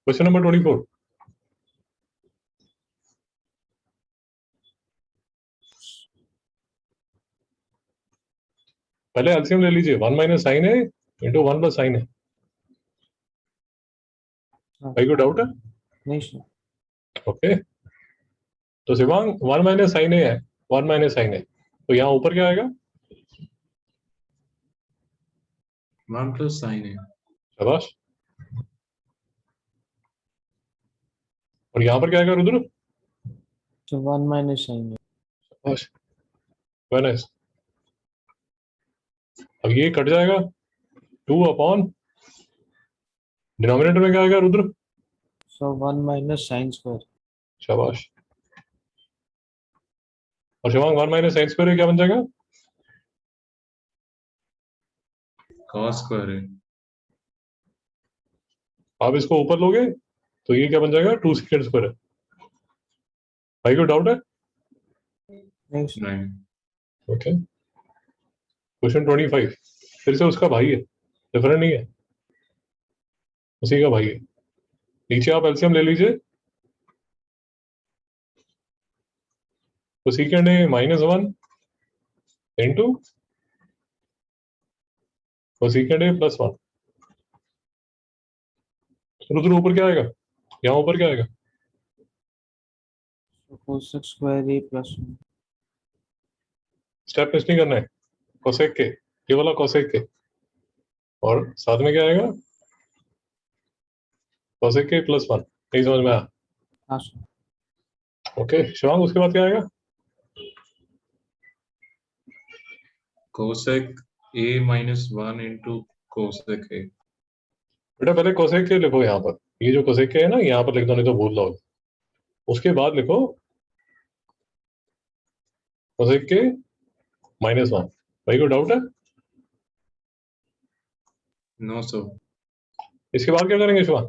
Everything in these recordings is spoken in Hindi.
Question number 24। पहले एलसीएम ले लीजिए, 1 माइनस साइन है इंटू 1 प्लस साइन है। भाई को डाउट है? नहीं सर। ओके, तो शिवांग 1 माइनस साइन है, 1 माइनस साइन है, तो यहाँ ऊपर क्या आएगा? 1 प्लस साइन है। शाबाश। और यहाँ पर क्या आएगा रुद्र? तो 1 माइनस साइन है। शाबाश, वेरी नाइस। अब ये कट जाएगा, 2 अपॉन डिनोमिनेटर में क्या आएगा रुद्र? सो 1 माइनस साइन स्क्वायर। शाबाश। और शिवांग 1 माइनस साइन स्क्वायर क्या बन जाएगा? कॉस स्क्वायर है। आप इसको ऊपर लोगे तो ये क्या बन जाएगा? 2 सेकेंड स्क्वायर है। भाई को डाउट है? नहीं सर। नहीं। ओके, क्वेश्चन 25 फिर से उसका भाई है, डिफरेंट नहीं है, उसी का भाई है। नीचे आप एलसीएम ले लीजिए, तो सेकेंड है -1 इंटू सेकेंड है +1। रुद्र ऊपर क्या आएगा? यहाँ ऊपर क्या आएगा? कोसेक स्क्वायर ए प्लस 1। स्टेप मिस नहीं करना है, कोसेक के, ये वाला कोसेक के, और साथ में क्या आएगा? कोसेक के +1। नहीं समझ में आया? हाँ सर। ओके शिवांग, उसके बाद क्या आएगा? कोसेक ए -1 इंटू कोसेक ए। बेटा पहले कोसेक के लिखो यहाँ पर, ये जो कोसेक के है ना यहाँ पर लिख दो, नहीं तो भूल जाओगे। उसके बाद लिखो कोसेक के -1। भाई को डाउट है? No sir. इसके बाद क्या करेंगे शिवांग?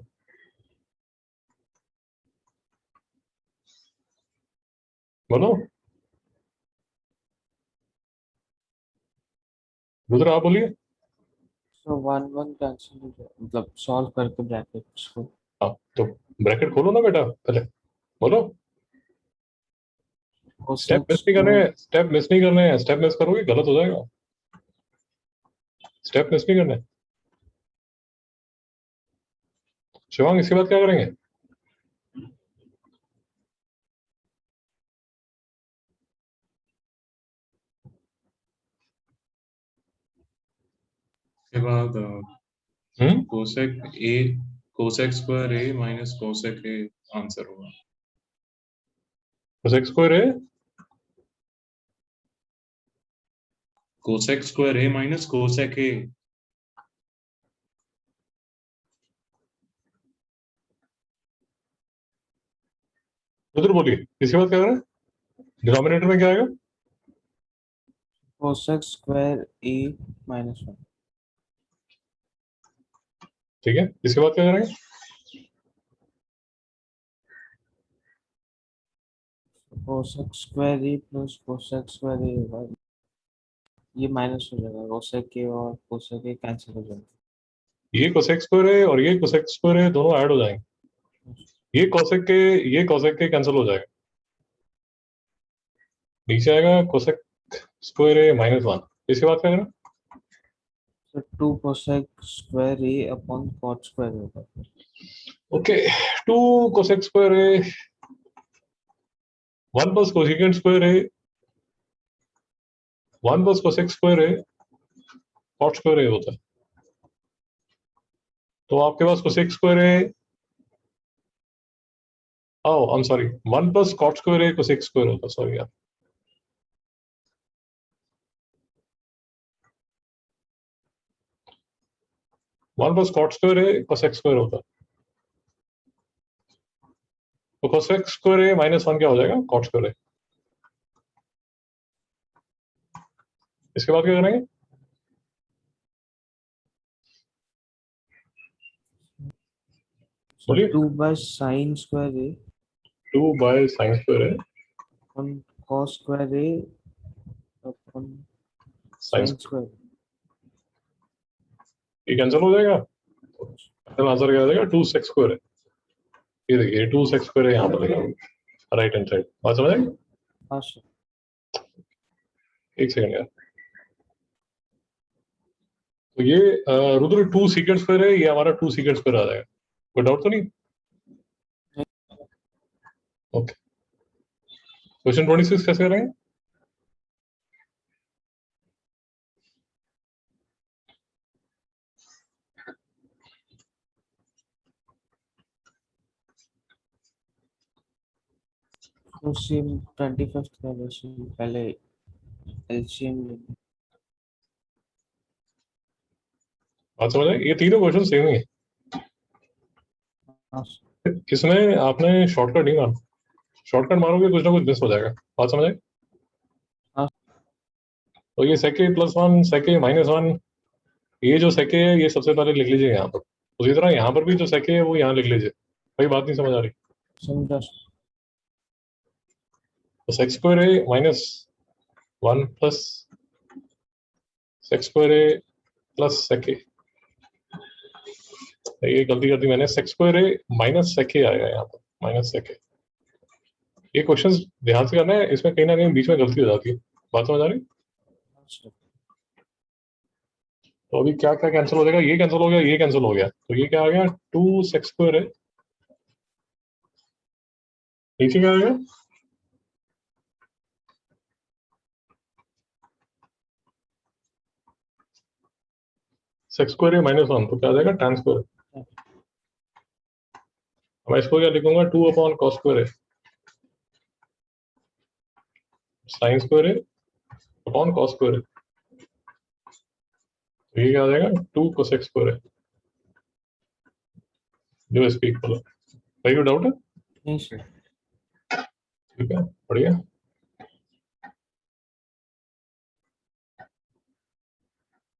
बोलो रुद्र, आप बोलिए। सो 1 1 कैंसिल हो जाए, मतलब सॉल्व करके ब्रैकेट्स को। हाँ तो ब्रैकेट खोलो ना बेटा पहले, बोलो। स्टेप मिस नहीं करने हैं, स्टेप मिस नहीं करने हैं, स्टेप मिस करोगे गलत हो जाएगा। स्टेप मिस नहीं करने। शिवांग इसके बाद क्या करेंगे? उसके बाद cosec square A minus cosec A answer होगा। कोसेक स्क्वायर है, कोसेक स्क्वायर ए माइनस कोसेक ए। रुद्र बोलिए इसके बाद क्या करें? डिनोमिनेटर में क्या आएगा? कोसेक स्क्वायर ए माइनस 1। ठीक है, इसके बाद क्या करेंगे? कोसेक स्क्वायर ए प्लस कोसेक स्क्वायर ए होगा, ये माइनस हो जाएगा, कोसेक के और कोसेक के कैंसिल हो जाएंगे। ये कोसेक स्क्वायर है और ये कोसेक स्क्वायर है, दोनों ऐड हो जाएंगे। ये कोसेक के कैंसिल हो जाएगा। नीचे आएगा कोसेक स्क्वायर है -1। इसके बाद क्या करें? तो 2 cosec square a upon cot square होगा। ओके, 2 कोसेक स्क्वायर है 1 प्लस कोसेकेंट स्क्वायर है 1 प्लस कोसेक स्क्वायर है कॉट स्क्वायर है होता है। तो आपके पास कोसेक स्क्वायर है, I am sorry, 1 plus cot square है कोसेक स्क्वायर होता है, सॉरी यार। वन प्लस कॉट स्क्वायर है कोसेक स्क्वायर होता है। तो कोसेक स्क्वायर है -1 क्या हो जाएगा? कॉट स्क्वायर है। इसके बाद क्या करेंगे? बोलिए। 2 by sine square a 2 by sine square है upon cos square a upon sine sine square, square. ये कैंसिल हो जाएगा। आंसर क्या आ जाएगा? 2 सेक स्क्वायर है। ये देखिए 2x स्क्वायर है यहाँ पर देखिए राइट हैंड साइड, बात समझ आई? हाँ सर। एक सेकंड यार, तो ये रुद्र 2 सीकेंड स्क्वायर है, ये हमारा 2 सीकेंड स्क्वायर आ जाएगा, कोई डाउट तो नहीं? ओके, क्वेश्चन 26 कैसे करेंगे? क्वेश्चन 25 का क्वेश्चन पहले एलसीएम लेंगे। बात समझ आई? ये तीनों क्वेश्चन सेम ही है, हाँ सर। इसमें आपने शॉर्टकट नहीं मारना, शॉर्टकट मारोगे कुछ ना कुछ मिस हो जाएगा, बात समझ आई? हाँ। तो ये सेके +1 सेके -1, ये जो सेके है ये सबसे पहले लिख लीजिए यहाँ पर, उसी तरह यहाँ पर भी जो सेके है वो यहाँ लिख लीजिए। कोई बात नहीं समझ आ रही? समझा सर। तो सेक्स स्क्वायर है -1 प्लस सेक्स स्क्वायर है प्लस सेके, ये गलती कर दी मैंने, सेक्स स्क्वायर है माइनस सेके आएगा यहाँ पर, माइनस सेके। ये क्वेश्चन ध्यान से करना है, इसमें कहीं ना कहीं बीच में गलती हो जाती है, बात समझ आ रही? हाँ सर। तो अभी क्या क्या कैंसिल हो जाएगा, ये कैंसिल हो गया, ये कैंसिल हो गया, तो ये क्या आ गया 2 सेक्स स्क्वायर है, नीचे क्या आ गया सेक्स स्क्वायर है -1, तो क्या आ जाएगा tan स्क्वायर। मैं इसको क्या लिखूंगा 2/cos स्क्वायर है साइन स्क्वायर है अपॉन cos स्क्वायर है, तो ये क्या आ जाएगा 2 cosec स्क्वायर है, जो इसके इक्वल है। कोई डाउट है? नहीं सर। ठीक है, बढ़िया।